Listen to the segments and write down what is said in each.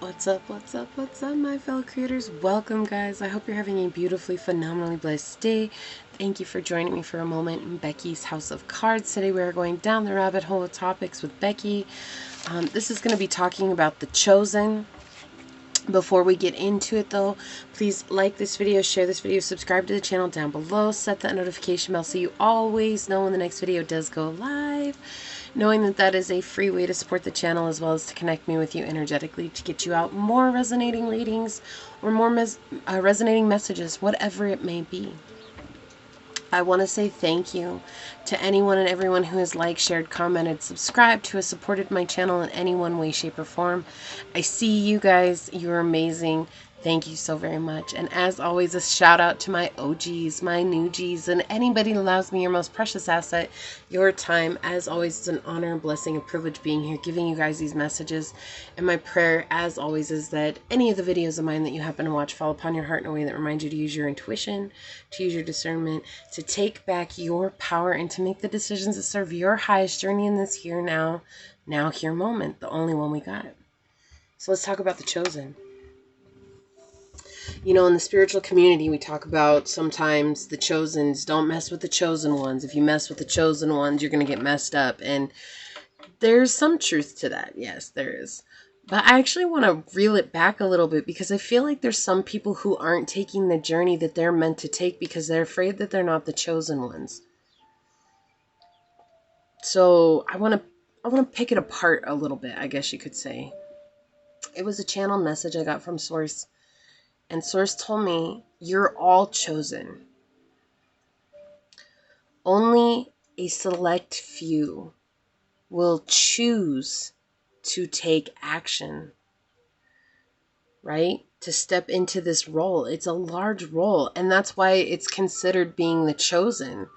What's up, my fellow creators? Welcome, guys. I hope you're having a beautifully, phenomenally blessed day. Thank you for joining me for a moment in Becky's House of Cards. Today we are going down the rabbit hole of topics with Becky. This is going to be talking about The Chosen. Before we get into it, though, please like this video, share this video, subscribe to the channel down below, set that notification bell so you always know when the next video does go live. Knowing that that is a free way to support the channel as well as to connect me with you energetically to get you out more resonating readings or more resonating messages, whatever it may be. I want to say thank you to anyone and everyone who has liked, shared, commented, subscribed, who has supported my channel in any one way, shape, or form. I see you guys. You're amazing. Thank you so very much. And as always, a shout out to my OGs, my new Gs, and anybody who allows me your most precious asset, your time. As always, it's an honor, a blessing, a privilege being here, giving you guys these messages. And my prayer, as always, is that any of the videos of mine that you happen to watch fall upon your heart in a way that reminds you to use your intuition, to use your discernment, to take back your power, and to make the decisions that serve your highest journey in this here, now, here moment, the only one we got. So let's talk about The Chosen. You know, in the spiritual community, we talk about sometimes the chosens, don't mess with the chosen ones. If you mess with the chosen ones, you're going to get messed up. And there's some truth to that. Yes, there is. But I actually want to reel it back a little bit because I feel like there's some people who aren't taking the journey that they're meant to take because they're afraid that they're not the chosen ones. So I want to pick it apart a little bit, I guess you could say. It was a channel message I got from Source. And Source told me, you're all chosen. Only a select few will choose to take action, right? To step into this role. It's a large role, and that's why it's considered being the chosen.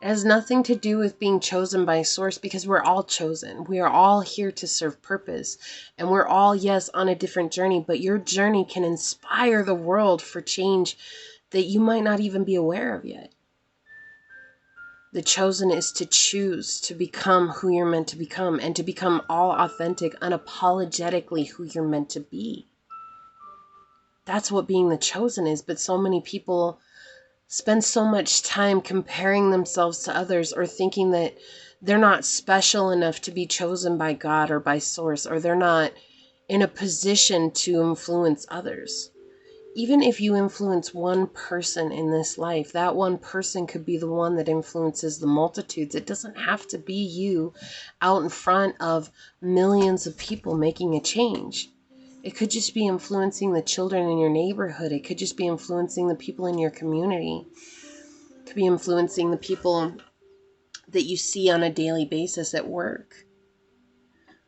It has nothing to do with being chosen by Source because we're all chosen. We are all here to serve purpose, and we're all, yes, on a different journey, but your journey can inspire the world for change that you might not even be aware of yet. The chosen is to choose to become who you're meant to become and to become all authentic, unapologetically who you're meant to be. That's what being the chosen is. But so many people spend so much time comparing themselves to others or thinking that they're not special enough to be chosen by God or by Source, or they're not in a position to influence others. Even if you influence one person in this life, that one person could be the one that influences the multitudes. It doesn't have to be you out in front of millions of people making a change. It could just be influencing the children in your neighborhood. It could just be influencing the people in your community. It could be influencing the people that you see on a daily basis at work.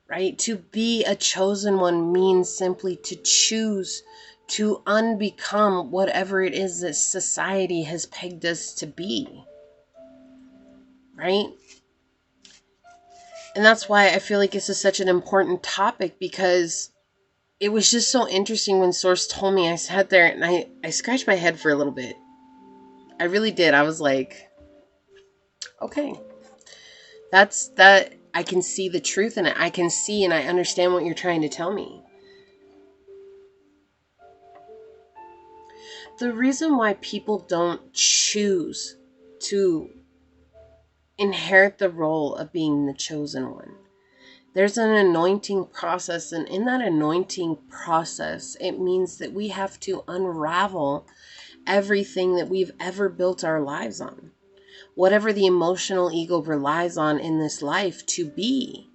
Right? To be a chosen one means simply to choose to unbecome whatever it is that society has pegged us to be. Right? And that's why I feel like this is such an important topic, because it was just so interesting when Source told me. I sat there and I scratched my head for a little bit. I really did. I was like, okay, that's that. I can see the truth in it. I can see and I understand what you're trying to tell me. The reason why people don't choose to inherit the role of being the chosen one, there's an anointing process, and in that anointing process, it means that we have to unravel everything that we've ever built our lives on. Whatever the emotional ego relies on in this life to be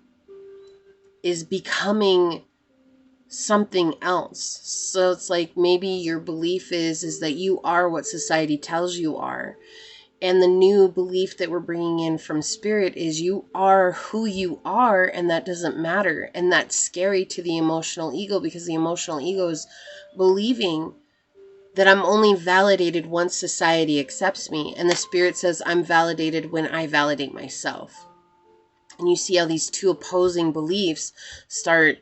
is becoming something else. So it's like maybe your belief is that you are what society tells you are. And the new belief that we're bringing in from Spirit is you are who you are, and that doesn't matter. And that's scary to the emotional ego, because the emotional ego is believing that I'm only validated once society accepts me. And the Spirit says I'm validated when I validate myself. And you see how these two opposing beliefs start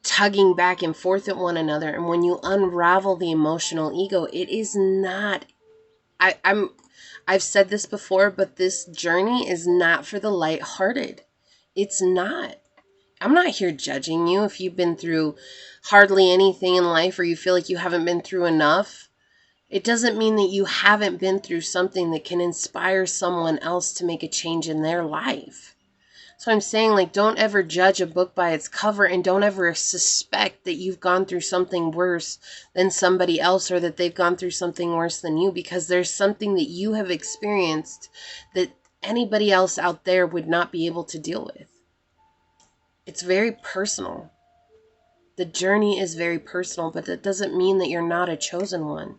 tugging back and forth at one another. And when you unravel the emotional ego, it is not, I've said this before, but this journey is not for the lighthearted. It's not. I'm not here judging you if you've been through hardly anything in life or you feel like you haven't been through enough. It doesn't mean that you haven't been through something that can inspire someone else to make a change in their life. So I'm saying, like, don't ever judge a book by its cover, and don't ever suspect that you've gone through something worse than somebody else, or that they've gone through something worse than you, because there's something that you have experienced that anybody else out there would not be able to deal with. It's very personal. The journey is very personal, but that doesn't mean that you're not a chosen one.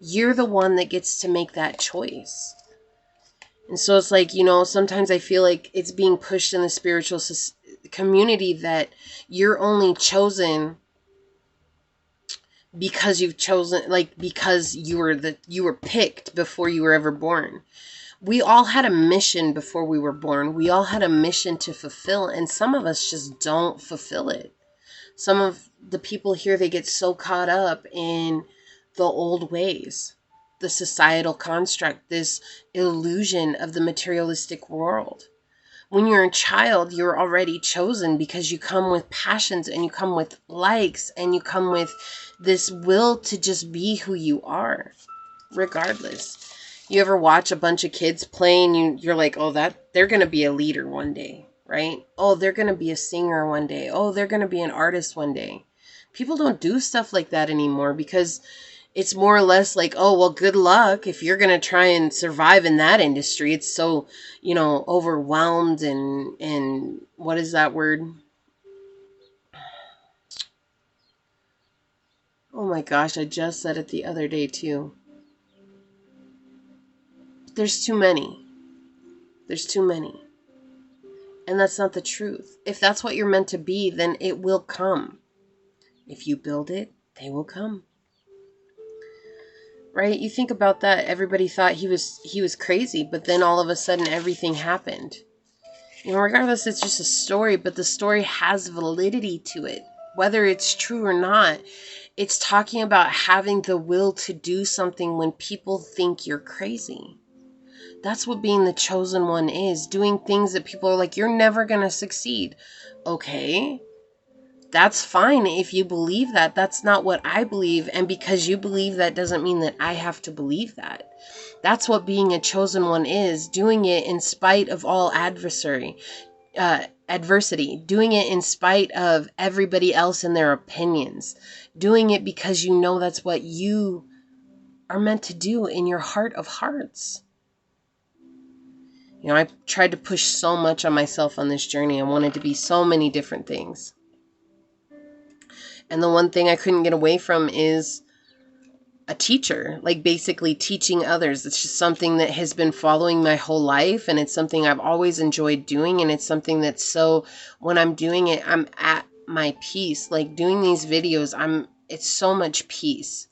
You're the one that gets to make that choice. And so it's like, sometimes I feel like it's being pushed in the spiritual community that you're only chosen because you've chosen, like, because you were picked before you were ever born. We all had a mission before we were born. We all had a mission to fulfill, and some of us just don't fulfill it. Some of the people here, they get so caught up in the old ways, the societal construct, this illusion of the materialistic world. When you're a child, you're already chosen because you come with passions and you come with likes and you come with this will to just be who you are, regardless. You ever watch a bunch of kids play and you're like, oh, they're going to be a leader one day, right? Oh, they're going to be a singer one day. Oh, they're going to be an artist one day. People don't do stuff like that anymore because it's more or less like, oh, well, good luck if you're going to try and survive in that industry. It's so, overwhelmed and what is that word? Oh my gosh, I just said it the other day too. There's too many. There's too many. And that's not the truth. If that's what you're meant to be, then it will come. If you build it, they will come. Right? You think about that. Everybody thought he was crazy, but then all of a sudden everything happened. Regardless, it's just a story, but the story has validity to it. Whether it's true or not, it's talking about having the will to do something when people think you're crazy. That's what being the chosen one is. Doing things that people are like, you're never going to succeed. Okay, that's fine if you believe that. That's not what I believe. And because you believe that doesn't mean that I have to believe that. That's what being a chosen one is. Doing it in spite of all adversity. Doing it in spite of everybody else and their opinions. Doing it because you know that's what you are meant to do in your heart of hearts. I tried to push so much on myself on this journey. I wanted to be so many different things. And the one thing I couldn't get away from is a teacher, like basically teaching others. It's just something that has been following my whole life, and it's something I've always enjoyed doing, and it's something that's so, when I'm doing it, I'm at my peace. Like doing these videos, it's so much peace.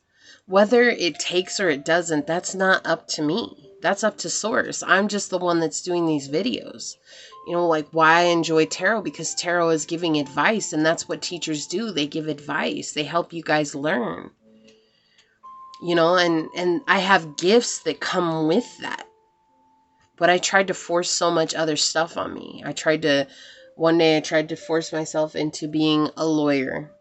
Whether it takes or it doesn't, that's not up to me. That's up to Source. I'm just the one that's doing these videos. Like why I enjoy tarot, because tarot is giving advice, and that's what teachers do. They give advice. They help you guys learn. And I have gifts that come with that. But I tried to force so much other stuff on me. One day I tried to force myself into being a lawyer.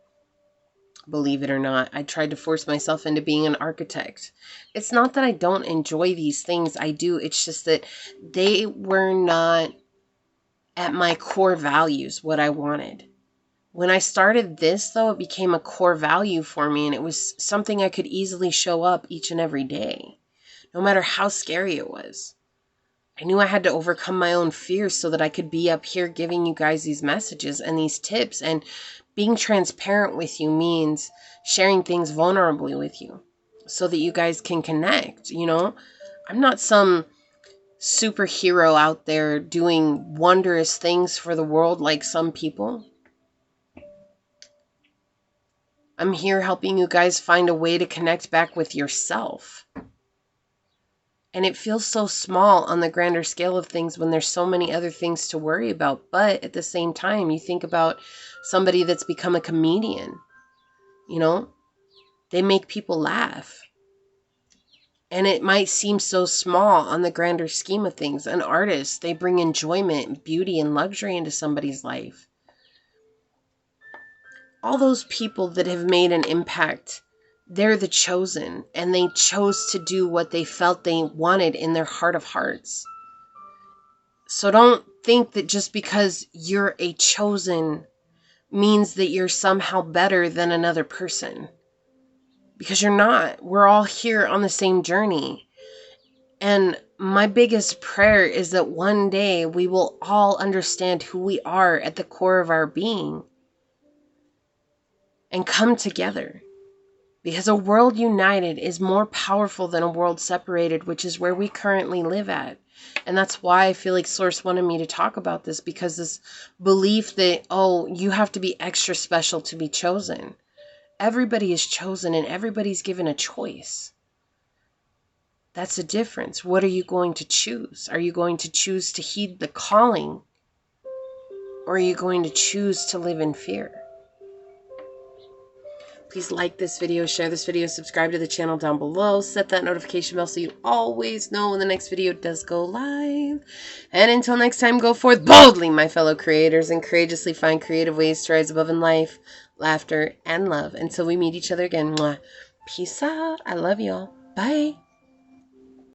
Believe it or not, I tried to force myself into being an architect. It's not that I don't enjoy these things. I do. It's just that they were not at my core values, what I wanted. When I started this, though, it became a core value for me, and it was something I could easily show up each and every day, no matter how scary it was. I knew I had to overcome my own fears so that I could be up here giving you guys these messages and these tips, and being transparent with you means sharing things vulnerably with you so that you guys can connect. I'm not some superhero out there doing wondrous things for the world like some people. I'm here helping you guys find a way to connect back with yourself. And it feels so small on the grander scale of things when there's so many other things to worry about. But at the same time, you think about somebody that's become a comedian. They make people laugh. And it might seem so small on the grander scheme of things. An artist, they bring enjoyment, beauty, and luxury into somebody's life. all those people that have made an impact, they're the chosen, and they chose to do what they felt they wanted in their heart of hearts. So don't think that just because you're a chosen means that you're somehow better than another person. Because you're not. We're all here on the same journey. And my biggest prayer is that one day we will all understand who we are at the core of our being and come together. Because a world united is more powerful than a world separated, which is where we currently live at. And that's why I feel like Source wanted me to talk about this, because this belief that, oh, you have to be extra special to be chosen. Everybody is chosen and everybody's given a choice. That's the difference. What are you going to choose? Are you going to choose to heed the calling? Or are you going to choose to live in fear? Please like this video, share this video, subscribe to the channel down below, set that notification bell so you always know when the next video does go live. And until next time, go forth boldly, my fellow creators, and courageously find creative ways to rise above in life, laughter, and love. Until we meet each other again, mwah. Peace out. I love y'all. Bye.